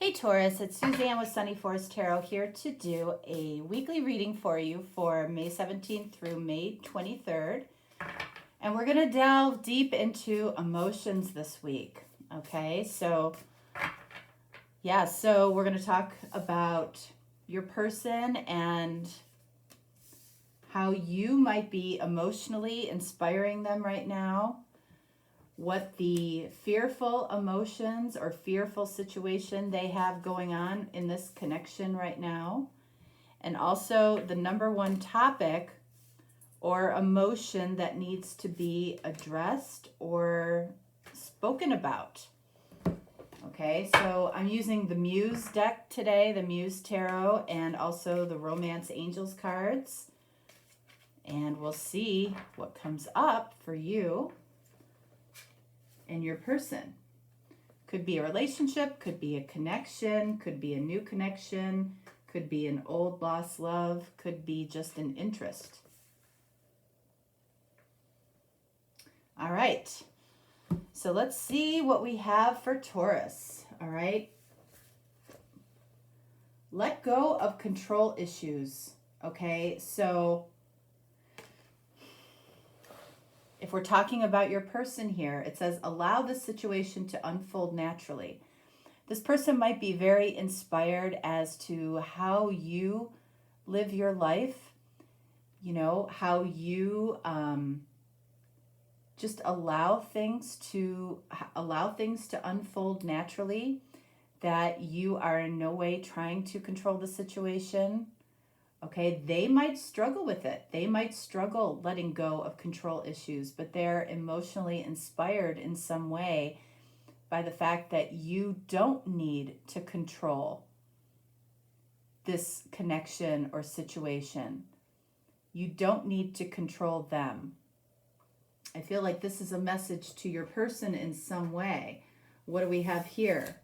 Hey Taurus, it's Suzanne with Sunny Forest Tarot here to do a weekly reading for you for May 17th through May 23rd. And we're going to delve deep into emotions this week. Okay, so we're going to talk about your person and how you might be emotionally inspiring them right now, what the fearful emotions or fearful situation they have going on in this connection right now, and also the number one topic or emotion that needs to be addressed or spoken about. Okay, so I'm using the Muse deck today, the Muse Tarot, and also the Romance Angels cards, and we'll see what comes up for you and your person. Could be a relationship, could be a connection, could be a new connection, could be an old lost love, could be just an interest. All right, so let's see what we have for Taurus. All right, let go of control issues. Okay, so if we're talking about your person here, it says, allow the situation to unfold naturally. This person might be very inspired as to how you live your life, you know, how you just allow things to unfold naturally, that you are in no way trying to control the situation. Okay, they might struggle with it. They might struggle letting go of control issues, but they're emotionally inspired in some way by the fact that you don't need to control this connection or situation. You don't need to control them. I feel like this is a message to your person in some way. What do we have here?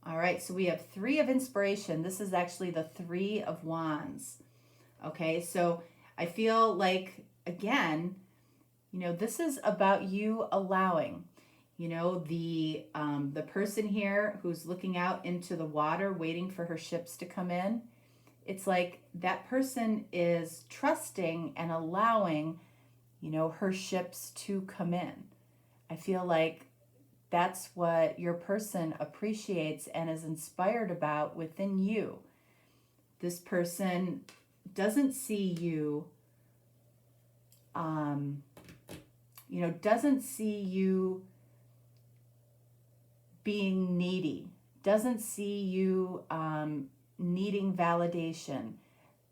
All right, so we have Three of Inspiration. This is actually the Three of Wands. Okay, so I feel like, again, you know, this is about you allowing, you know, the person here who's looking out into the water waiting for her ships to come in. It's like that person is trusting and allowing, you know, her ships to come in. I feel like that's what your person appreciates and is inspired about within you. This person doesn't see you, doesn't see you being needy, doesn't see you needing validation.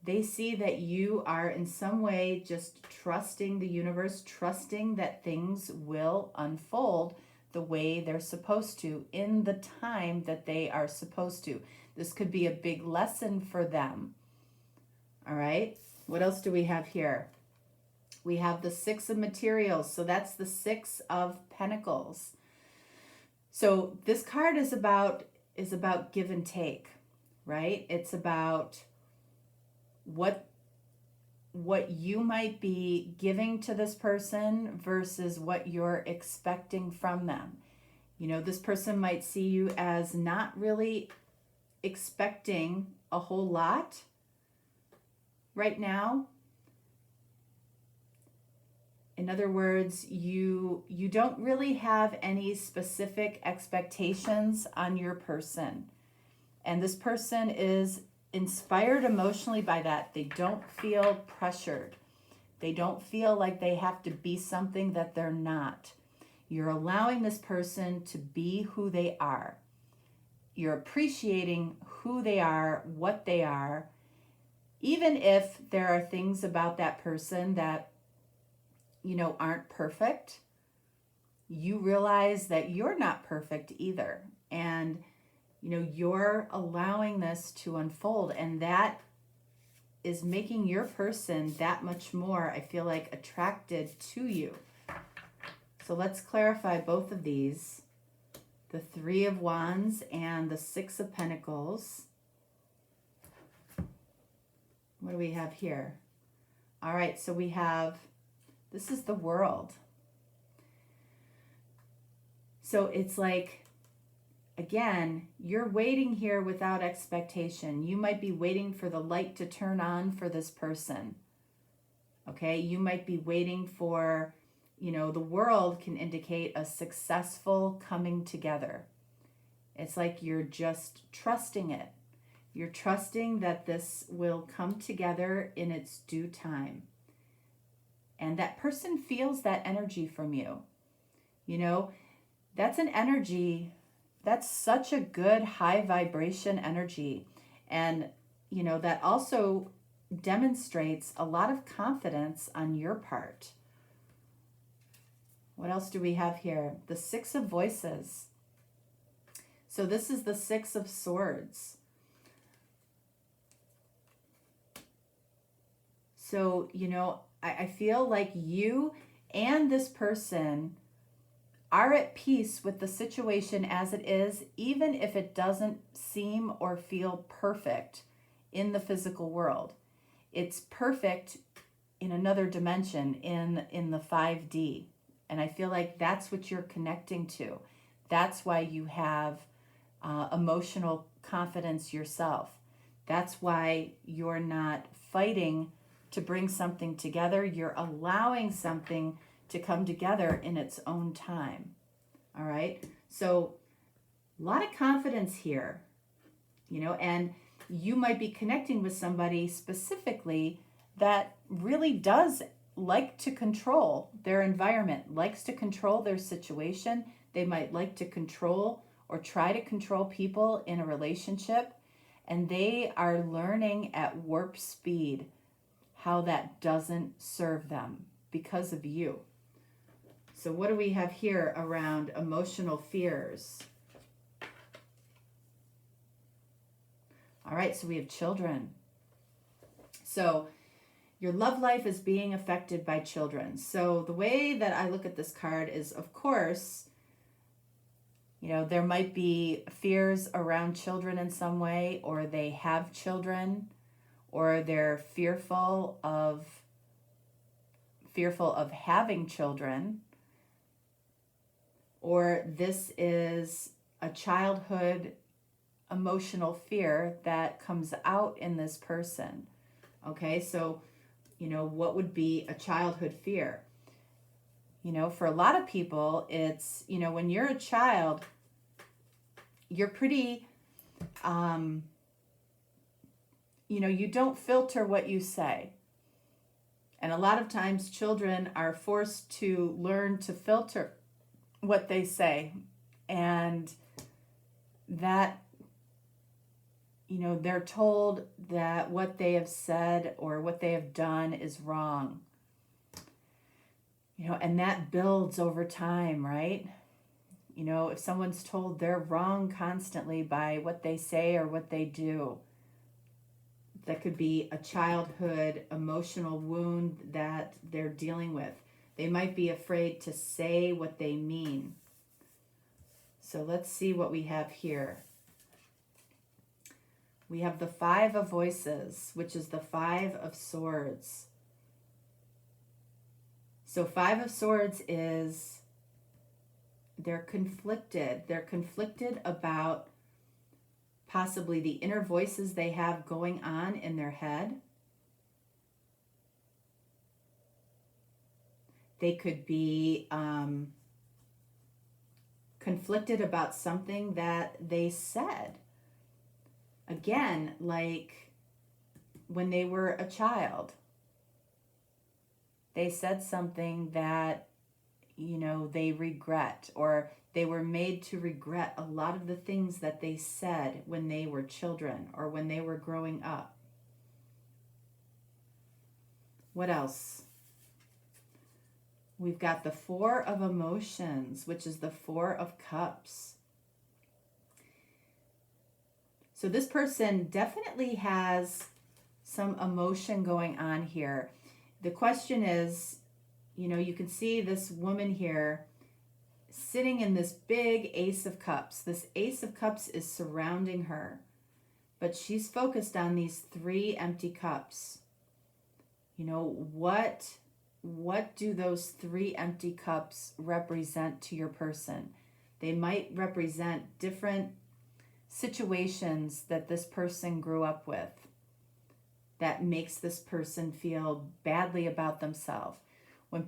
They see that you are in some way just trusting the universe, trusting that things will unfold the way they're supposed to in the time that they are supposed to. This could be a big lesson for them. All right, what else do we have here? We have the Six of Materials, so that's the Six of Pentacles. So this card is about give and take, right? It's about what you might be giving to this person versus what you're expecting from them. You know, this person might see you as not really expecting a whole lot right now. In other words, you don't really have any specific expectations on your person. And this person is inspired emotionally by that. They don't feel pressured. They don't feel like they have to be something that they're not. You're allowing this person to be who they are. You're appreciating who they are, what they are, even if there are things about that person that, you know, aren't perfect. You realize that you're not perfect either. And you know, you're allowing this to unfold, and that is making your person that much more, I feel like, attracted to you. So let's clarify both of these, the Three of Wands and the Six of Pentacles. What do we have here? All right, so we have, this is the World. So it's like, again, you're waiting here without expectation. You might be waiting for the light to turn on for this person. Okay, you might be waiting for, the world can indicate a successful coming together. It's like you're just trusting it. You're trusting that this will come together in its due time. And that person feels that energy from you. That's an energy, that's such a good high vibration energy. And, that also demonstrates a lot of confidence on your part. What else do we have here? The Six of Voices. So this is the Six of Swords. So, I feel like you and this person are at peace with the situation as it is, even if it doesn't seem or feel perfect in the physical world. It's perfect in another dimension, in the 5D. And I feel like that's what you're connecting to. That's why you have emotional confidence yourself. That's why you're not fighting to bring something together. You're allowing something to come together in its own time. All right. So a lot of confidence here, and you might be connecting with somebody specifically that really does like to control their environment, likes to control their situation. They might like to control or try to control people in a relationship, and they are learning at warp speed how that doesn't serve them because of you. So what do we have here around emotional fears? All right, so we have children. So your love life is being affected by children. So the way that I look at this card is, of course, there might be fears around children in some way, or they have children, or they're fearful of having children, or this is a childhood emotional fear that comes out in this person. Okay, so, what would be a childhood fear? For a lot of people, it's, when you're a child, you're pretty, you don't filter what you say. And a lot of times children are forced to learn to filter what they say. And that, they're told that what they have said or what they have done is wrong. And that builds over time, right? If someone's told they're wrong constantly by what they say or what they do, that could be a childhood emotional wound that they're dealing with. They might be afraid to say what they mean. So let's see what we have here. We have the Five of Voices, which is the Five of Swords. So Five of Swords is, they're conflicted. They're conflicted about possibly the inner voices they have going on in their head. They could be conflicted about something that they said. Again, like when they were a child, they said something that, they regret, or they were made to regret a lot of the things that they said when they were children or when they were growing up. What else? We've got the Four of Emotions, which is the Four of Cups. So this person definitely has some emotion going on here. The question is, you can see this woman here sitting in this big Ace of Cups. This Ace of Cups is surrounding her, but she's focused on these three empty cups. What do those three empty cups represent to your person? They might represent different situations that this person grew up with that makes this person feel badly about themselves. When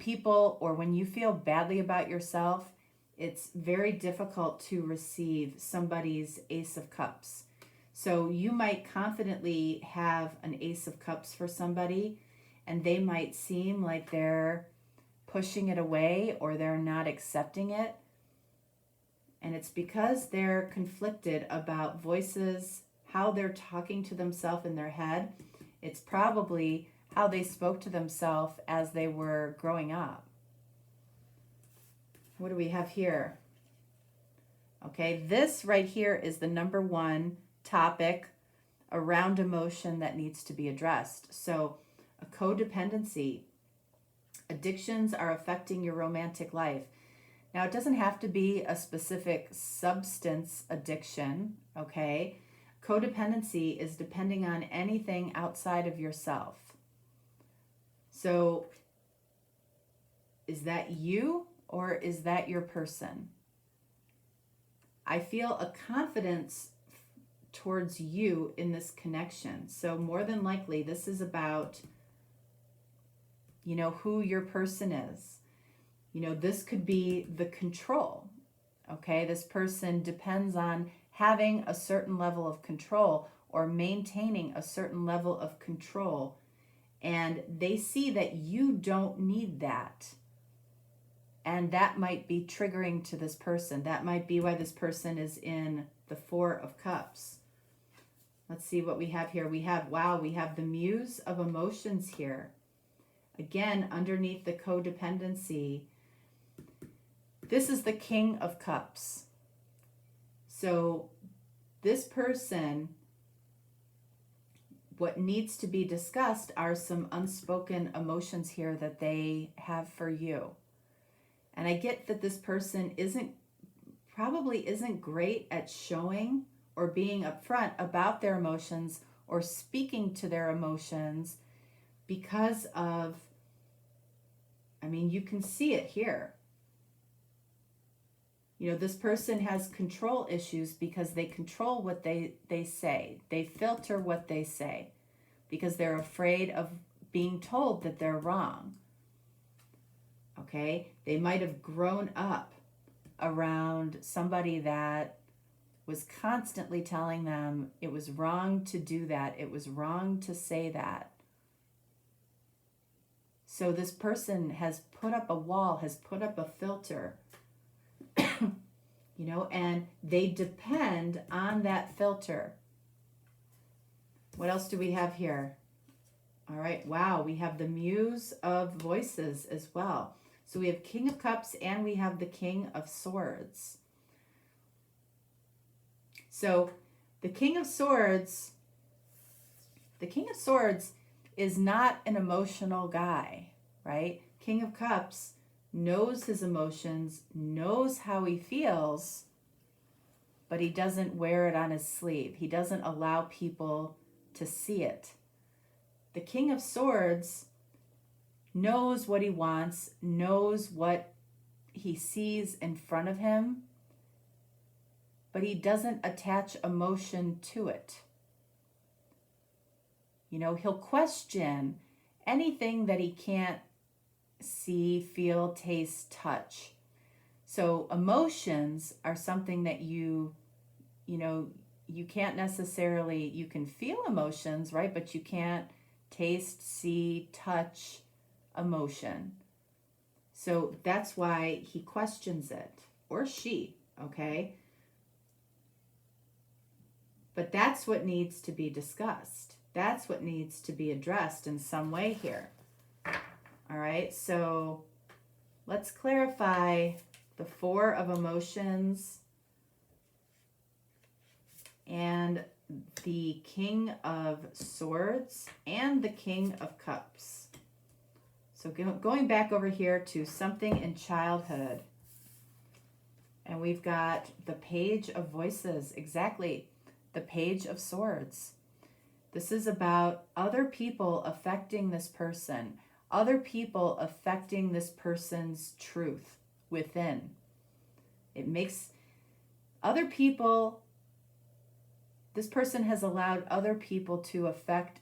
you feel badly about yourself, it's very difficult to receive somebody's Ace of Cups. So you might confidently have an Ace of Cups for somebody, and they might seem like they're pushing it away or they're not accepting it. And it's because they're conflicted about voices, how they're talking to themselves in their head. It's probably how they spoke to themselves as they were growing up. What do we have here? Okay, this right here is the number one topic around emotion that needs to be addressed. So, a codependency. Addictions are affecting your romantic life. Now, it doesn't have to be a specific substance addiction, okay? Codependency is depending on anything outside of yourself. So, is that you or is that your person? I feel a confidence towards you in this connection. So more than likely, this is about, who your person is. This could be the control. Okay, this person depends on having a certain level of control or maintaining a certain level of control. And they see that you don't need that. And that might be triggering to this person. That might be why this person is in the Four of Cups. Let's see what we have here. We have the Muse of Emotions here. Again, underneath the codependency, this is the King of Cups. So this person, what needs to be discussed are some unspoken emotions here that they have for you. And I get that this person probably isn't great at showing or being upfront about their emotions or speaking to their emotions because of, you can see it here. This person has control issues because they control what they say. They filter what they say because they're afraid of being told that they're wrong. Okay? They might have grown up around somebody that was constantly telling them it was wrong to do that. It was wrong to say that. So this person has put up a wall, has put up a filter, and they depend on that filter. What else do we have here? All right, we have the Muse of Voices as well. So we have King of Cups and we have the King of Swords. So the King of Swords is not an emotional guy, right? King of Cups knows his emotions, knows how he feels, but he doesn't wear it on his sleeve. He doesn't allow people to see it. The King of Swords knows what he wants, knows what he sees in front of him, but he doesn't attach emotion to it. He'll question anything that he can't see, feel, taste, touch. So emotions are something that you can't necessarily, you can feel emotions, right? But you can't taste, see, touch emotion. So that's why he questions it, or she, okay? But that's what needs to be discussed. That's what needs to be addressed in some way here. All right, so let's clarify the Four of Emotions and the King of Swords and the King of Cups. So going back over here to something in childhood, and we've got the Page of Voices, exactly, the Page of Swords. This is about other people affecting this person, other people affecting this person's truth within. It makes Other people, this person has allowed other people to affect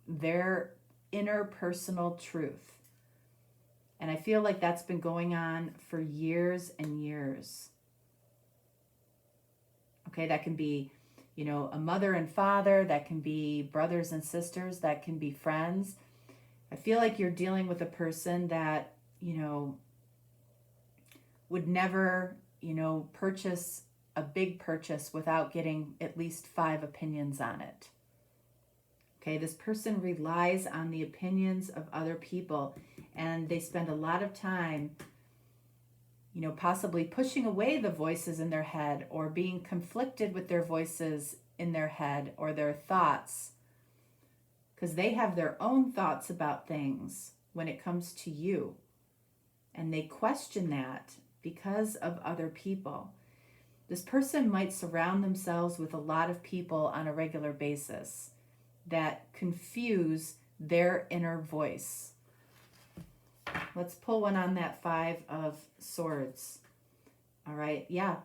their inner personal truth. And I feel like that's been going on for years and years. Okay, that can be, you know, a mother and father, that can be brothers and sisters, that can be friends. I feel like you're dealing with a person that, you know, would never, you know, purchase a big purchase without getting at least 5 opinions on it. Okay, this person relies on the opinions of other people, and they spend a lot of time, you know, possibly pushing away the voices in their head, or being conflicted with their voices in their head or their thoughts, because they have their own thoughts about things when it comes to you, and they question that because of other people. This person might surround themselves with a lot of people on a regular basis that confuse their inner voice. Let's pull one on that 5 of Swords. All right, yeah.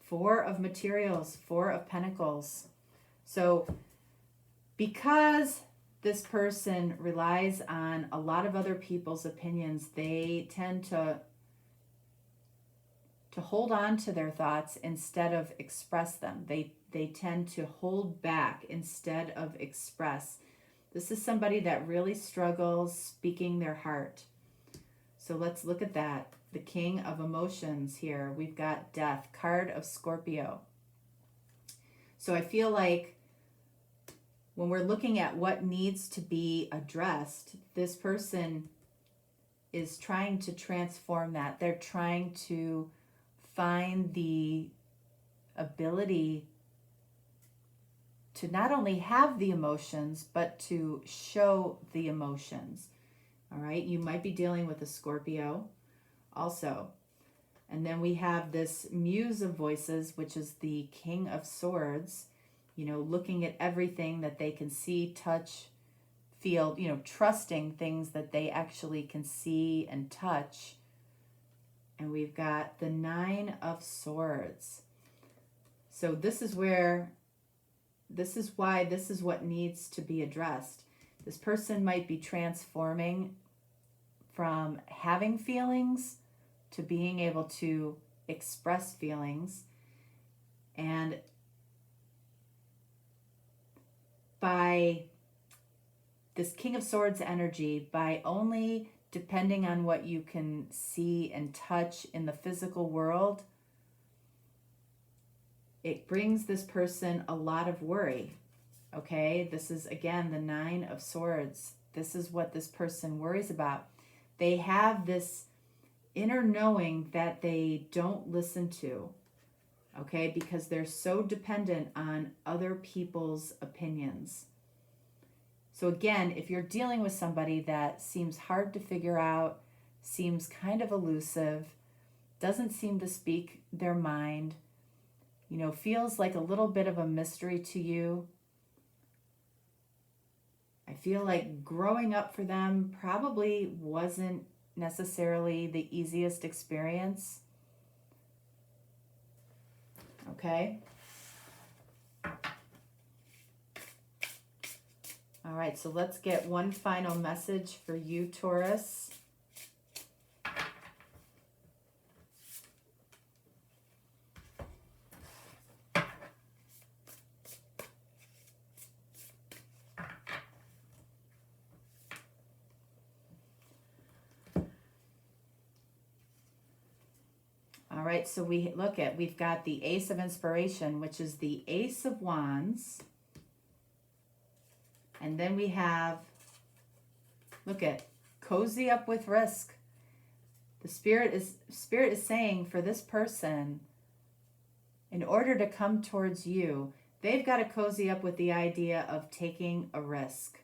4 of Materials, 4 of Pentacles. So because this person relies on a lot of other people's opinions, they tend to hold on to their thoughts instead of express them. They tend to hold back instead of express. This is somebody that really struggles speaking their heart. So let's look at that. The King of Emotions here. We've got Death, card of Scorpio. So I feel like when we're looking at what needs to be addressed, this person is trying to transform that. They're trying to find the ability to not only have the emotions, but to show the emotions. All right, you might be dealing with a Scorpio also. And then we have this Muse of Voices, which is the King of Swords, you know, looking at everything that they can see, touch, feel, you know, trusting things that they actually can see and touch. And we've got the 9 of Swords. So this is why this is what needs to be addressed. This person might be transforming from having feelings to being able to express feelings. And by this King of Swords energy, by only depending on what you can see and touch in the physical world, it brings this person a lot of worry. Okay, this is again the 9 of Swords. This is what this person worries about. They have this inner knowing that they don't listen to, okay, because they're so dependent on other people's opinions. So again, if you're dealing with somebody that seems hard to figure out, seems kind of elusive, doesn't seem to speak their mind, you know, feels like a little bit of a mystery to you, I feel like growing up for them probably wasn't necessarily the easiest experience. Okay. All right, so let's get one final message for you, Taurus. All right, so we've got the Ace of Inspiration, which is the Ace of Wands. And then we have, look at, cozy up with risk. The Spirit is saying for this person, in order to come towards you, they've got to cozy up with the idea of taking a risk,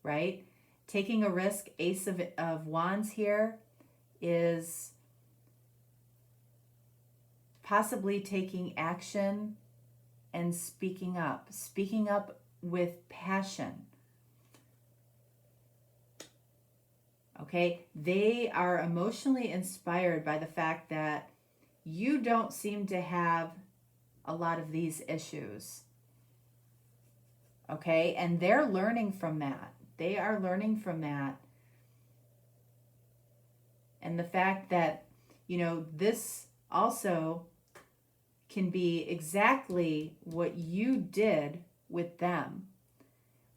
right? Taking a risk, Ace of Wands here, is possibly taking action and speaking up with passion. Okay, they are emotionally inspired by the fact that you don't seem to have a lot of these issues. Okay, and they're learning from that. They are learning from that. And the fact that, this also can be exactly what you did with them.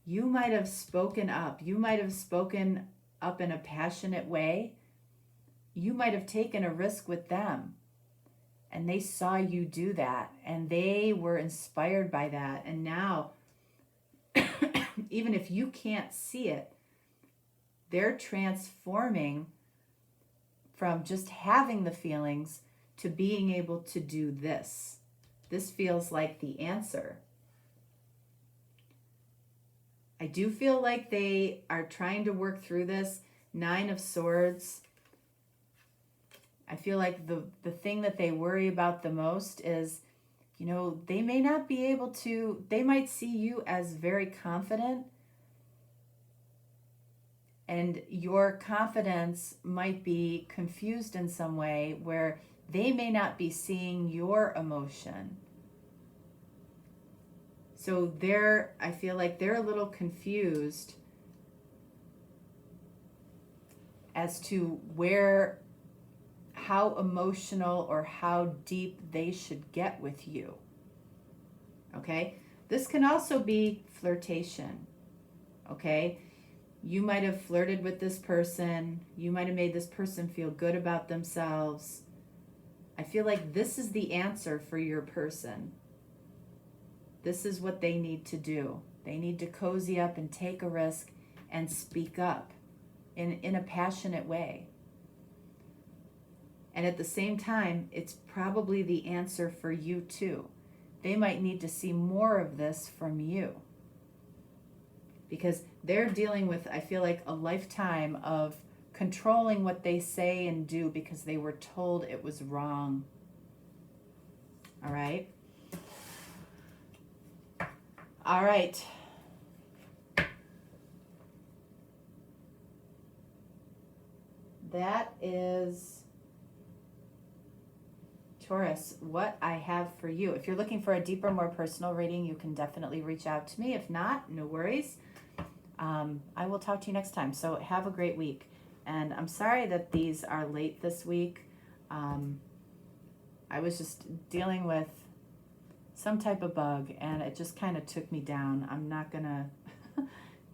You might have spoken up. You might have spoken up in a passionate way. You might have taken a risk with them. And they saw you do that. And they were inspired by that. And now, even if you can't see it, they're transforming from just having the feelings to being able to do this. This feels like the answer. I do feel like they are trying to work through this. 9 of Swords. I feel like the thing that they worry about the most is, they may not be able to, they might see you as very confident, and your confidence might be confused in some way where they may not be seeing your emotion. So I feel like they're a little confused as to how emotional or how deep they should get with you. Okay? This can also be flirtation. Okay? You might have flirted with this person. You might have made this person feel good about themselves. I feel like this is the answer for your person. This is what they need to do. They need to cozy up and take a risk and speak up in a passionate way. And at the same time, it's probably the answer for you too. They might need to see more of this from you. Because they're dealing with, I feel like, a lifetime of controlling what they say and do because they were told it was wrong. All right? All right. That is Taurus, what I have for you. If you're looking for a deeper, more personal reading, you can definitely reach out to me. If not, no worries. I will talk to you next time. So have a great week. And I'm sorry that these are late this week. I was just dealing with some type of bug and it just kind of took me down. I'm not gonna,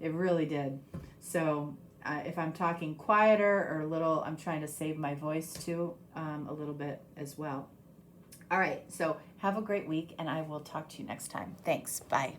it really did. So if I'm talking quieter or a little, I'm trying to save my voice too, a little bit as well. All right, so have a great week and I will talk to you next time. Thanks, bye.